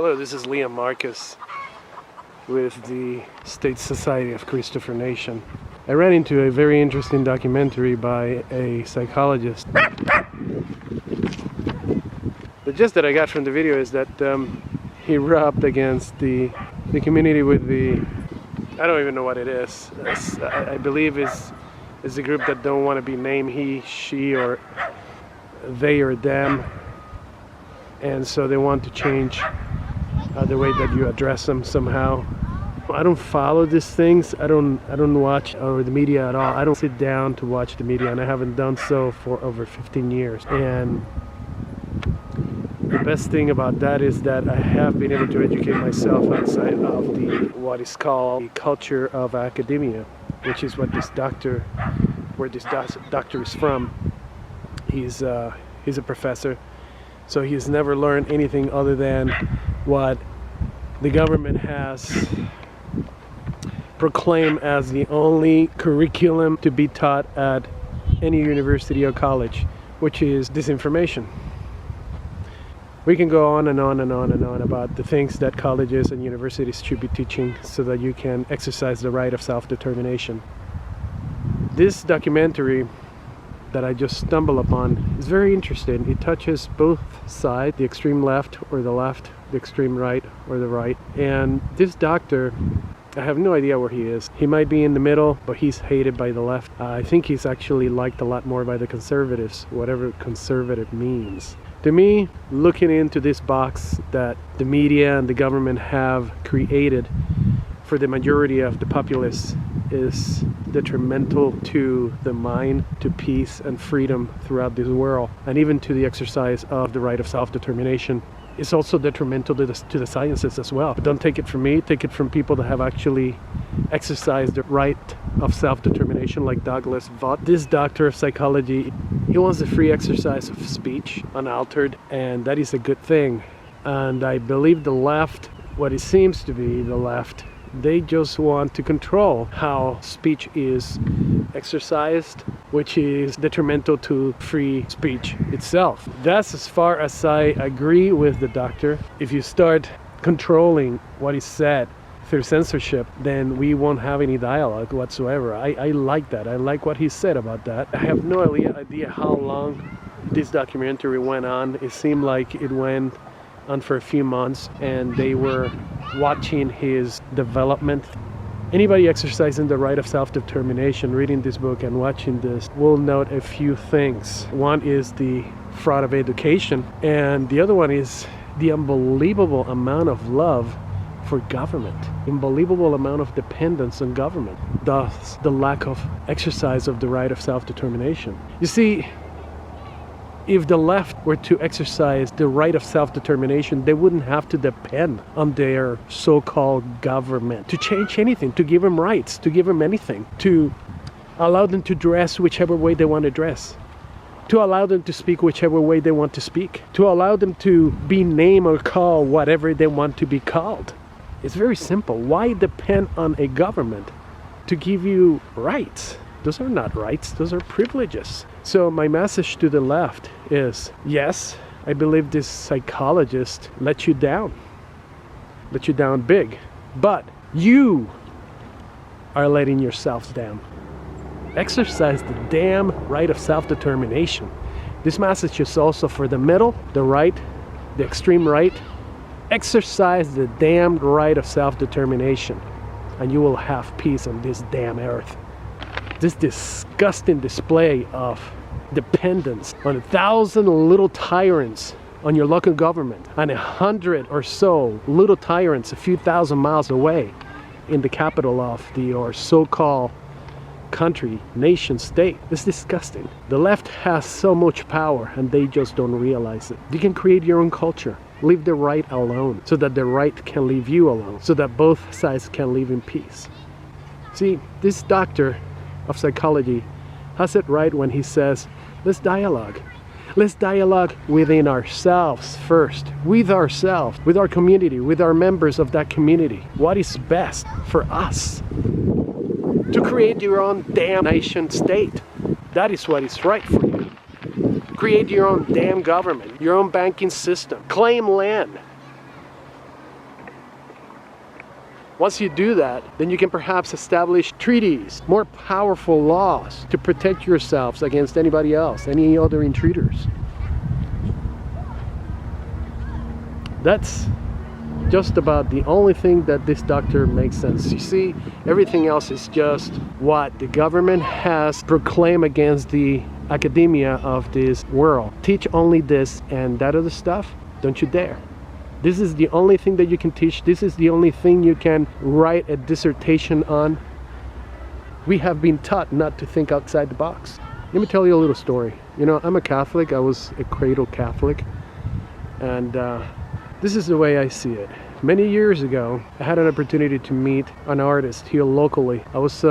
Hello, this is 𝘗𝘕𝘬𝘳𝘃𝑦 with the State Society of Christopher Nation. I ran into a very interesting documentary by a psychologist. The gist that I got from the video is that he rubbed against the community with the, I don't even know what it is. I believe is the group that don't want to be named he, she, or they or them, and so they want to change the way that you address them somehow. I don't follow these things. I don't watch the media at all. I don't sit down to watch the media, and I haven't done so for over 15 years. And the best thing about that is that I have been able to educate myself outside of what is called the culture of academia, which is what this doctor, where this doctor is from. He's a professor, so he's never learned anything other than what the government has proclaimed as the only curriculum to be taught at any university or college, which is disinformation. We can go on and on and on and on about the things that colleges and universities should be teaching so that you can exercise the right of self-determination. This documentary that I just stumbled upon is very interesting. It touches both sides, the extreme left or the left, the extreme right or the right. And this doctor, I have no idea where he is. He might be in the middle, but he's hated by the left. I think he's actually liked a lot more by the conservatives, whatever conservative means. To me, looking into this box that the media and the government have created for the majority of the populace is detrimental to the mind, to peace and freedom throughout this world, and even to the exercise of the right of self-determination. It's also detrimental to the sciences as well. But don't take it from me, take it from people that have actually exercised the right of self-determination, like Douglas Vaught. This doctor of psychology, he wants the free exercise of speech unaltered, and that is a good thing. And I believe the left, what it seems to be the left, they just want to control how speech is exercised, which is detrimental to free speech itself. That's as far as I agree with the doctor. If you start controlling what is said through censorship, then we won't have any dialogue whatsoever. I like that. I like what he said about that. I have no idea how long this documentary went on. It seemed like it went on for a few months, and they were watching his development. Anybody exercising the right of self-determination, reading this book and watching this, will note a few things. One is the fraud of education, and the other one is the unbelievable amount of love for government, unbelievable amount of dependence on government, thus the lack of exercise of the right of self-determination. You see, if the left were to exercise the right of self-determination, they wouldn't have to depend on their so-called government to change anything, to give them rights, to give them anything, to allow them to dress whichever way they want to dress, to allow them to speak whichever way they want to speak, to allow them to be named or called whatever they want to be called. It's very simple. Why depend on a government to give you rights? Those are not rights, those are privileges. So my message to the left is, yes, I believe this psychologist let you down big, but you are letting yourselves down. Exercise the damn right of self-determination. This message is also for the middle, the right, the extreme right. Exercise the damn right of self-determination, and you will have peace on this damn earth. This disgusting display of dependence on 1,000 little tyrants on your local government and 100 or so little tyrants a few thousand miles away in the capital of your so-called country, nation, state. It's disgusting. The left has so much power and they just don't realize it. You can create your own culture. Leave the right alone so that the right can leave you alone, so that both sides can live in peace. See, this doctor of psychology has it right when he says, let's dialogue. Let's dialogue within ourselves first, with ourselves, with our community, with our members of that community. What is best for us? To create your own damn nation state. That is what is right for you. Create your own damn government, your own banking system. Claim land. Once you do that, then you can perhaps establish treaties, more powerful laws to protect yourselves against anybody else, any other intruders. That's just about the only thing that this doctor makes sense. You see, everything else is just what the government has proclaimed against the academia of this world. Teach only this and that other stuff, don't you dare. This is the only thing that you can teach. This is the only thing you can write a dissertation on. We have been taught not to think outside the box. Let me tell you a little story. You know, I'm a Catholic. I was a cradle Catholic. And this is the way I see it. Many years ago, I had an opportunity to meet an artist here locally. I was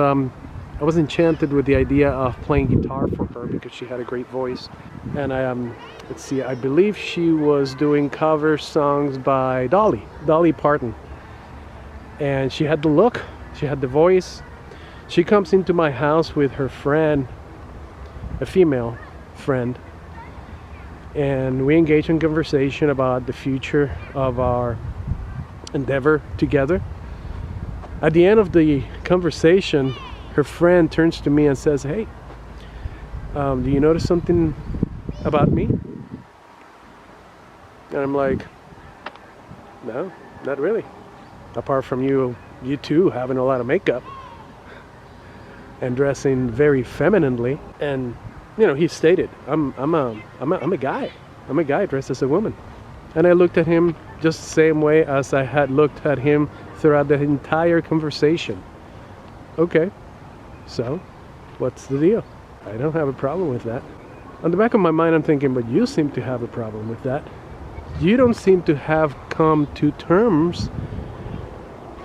enchanted with the idea of playing guitar for her because she had a great voice. And let's see, I believe she was doing cover songs by Dolly Parton. And she had the look, she had the voice. She comes into my house with her friend, a female friend, and we engage in conversation about the future of our endeavor together. At the end of the conversation, her friend turns to me and says, "Hey, do you notice something about me?" And I'm like, "No, not really. Apart from you two having a lot of makeup and dressing very femininely." And you know, he stated, I'm a guy. I'm a guy dressed as a woman. And I looked at him just the same way as I had looked at him throughout the entire conversation. Okay, so what's the deal? I don't have a problem with that. On the back of my mind, I'm thinking, but you seem to have a problem with that. You don't seem to have come to terms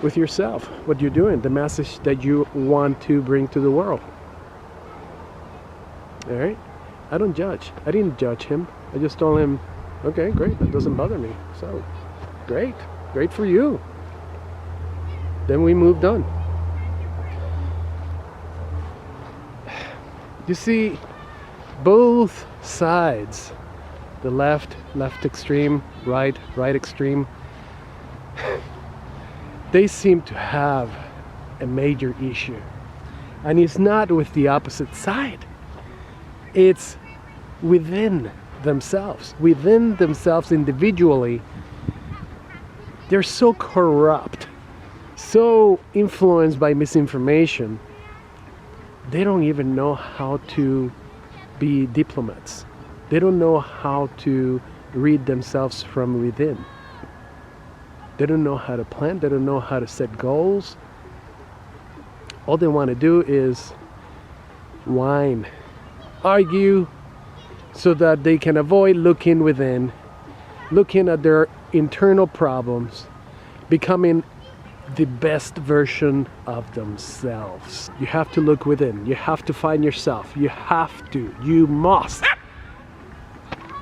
with yourself, what you're doing, the message that you want to bring to the world. All right? I don't judge. I didn't judge him. I just told him, okay, great, that doesn't bother me. So, great for you. Then we moved on. You see, both sides, the left extreme, right extreme, they seem to have a major issue. And it's not with the opposite side. It's within themselves individually. They're so corrupt, so influenced by misinformation, they don't even know how to be diplomats. They don't know how to read themselves from within. They don't know how to plan. They don't know how to set goals. All they want to do is whine, argue, so that they can avoid looking within, looking at their internal problems, becoming the best version of themselves. You have to look within. You have to find yourself. You have to. You must.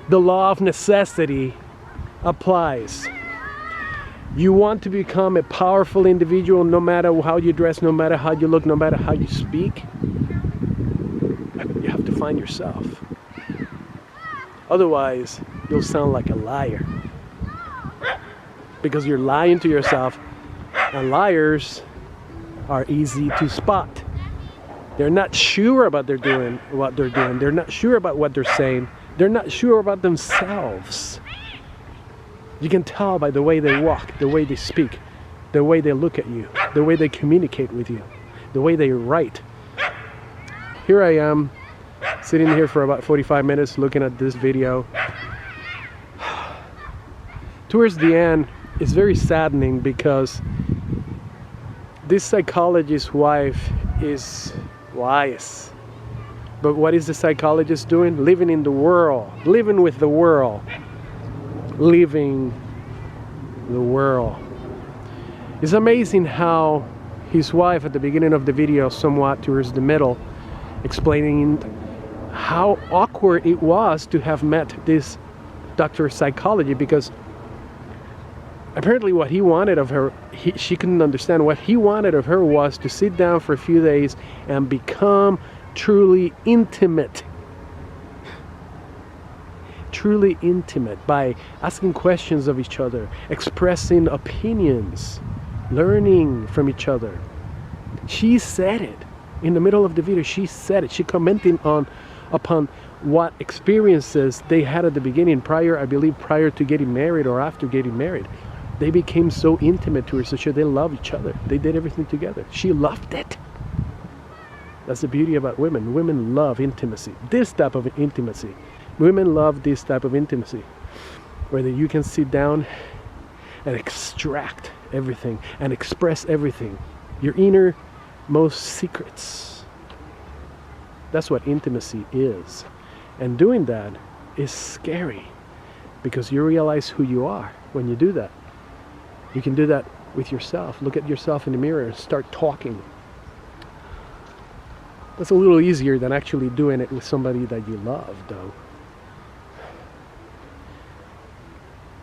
The law of necessity applies. You want to become a powerful individual, no matter how you dress, no matter how you look, no matter how you speak. You have to find yourself. Otherwise, you'll sound like a liar. Because you're lying to yourself, and liars are easy to spot. They're not sure about what they're doing. They're not sure about what they're saying. They're not sure about themselves. You can tell by the way they walk, the way they speak, the way they look at you, the way they communicate with you, the way they write. Here I am, sitting here for about 45 minutes looking at this video. Towards the end, it's very saddening because this psychologist's wife is wise. But what is the psychologist doing? Living in the world, living with the world, living the world. It's amazing how his wife at the beginning of the video, somewhat towards the middle, explaining how awkward it was to have met this doctor of psychology, because apparently what he wanted of her, she couldn't understand. What he wanted of her was to sit down for a few days and become truly intimate by asking questions of each other, expressing opinions, learning from each other. She said it in the middle of the video. She said it. She commented upon what experiences they had at the beginning, I believe prior to getting married or after getting married. They became so intimate to her, so they love each other. They did everything together. She loved it. That's the beauty about women. Women love intimacy. This type of intimacy. Women love this type of intimacy, where you can sit down and extract everything and express everything, your innermost secrets. That's what intimacy is. And doing that is scary, because you realize who you are when you do that. You can do that with yourself. Look at yourself in the mirror and start talking. That's a little easier than actually doing it with somebody that you love, though.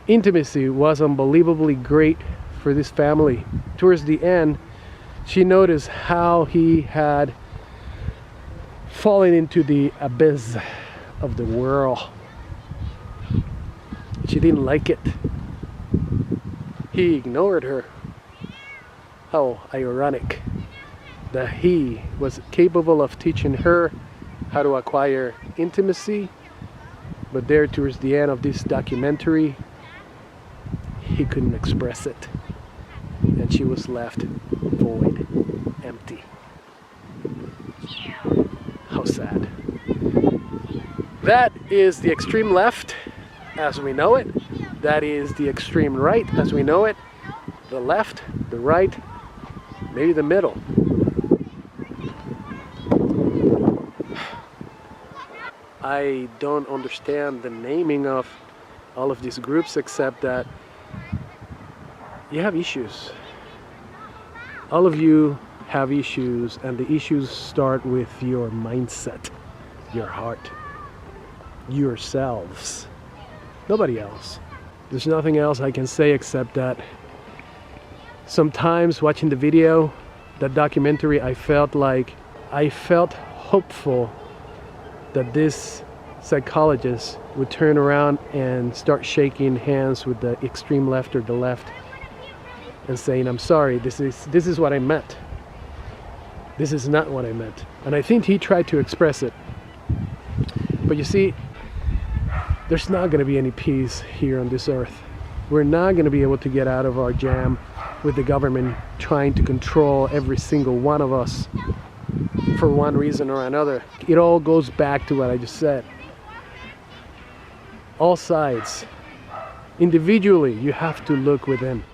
Intimacy was unbelievably great for this family. Towards the end, she noticed how he had fallen into the abyss of the world. She didn't like it. He ignored her. How ironic that he was capable of teaching her how to acquire intimacy, but there towards the end of this documentary, he couldn't express it, and she was left void, empty. How sad. That is the extreme left as we know it. That is the extreme right as we know it. The left, the right, maybe the middle. I don't understand the naming of all of these groups, except that you have issues. All of you have issues, and the issues start with your mindset, your heart, yourselves, nobody else. There's nothing else I can say except that sometimes watching the video, that documentary, I felt hopeful that this psychologist would turn around and start shaking hands with the extreme left or the left and saying, I'm sorry, this is what I meant. This is not what I meant. And I think he tried to express it. But you see, there's not going to be any peace here on this earth. We're not going to be able to get out of our jam with the government trying to control every single one of us for one reason or another. It all goes back to what I just said. All sides. Individually, you have to look within.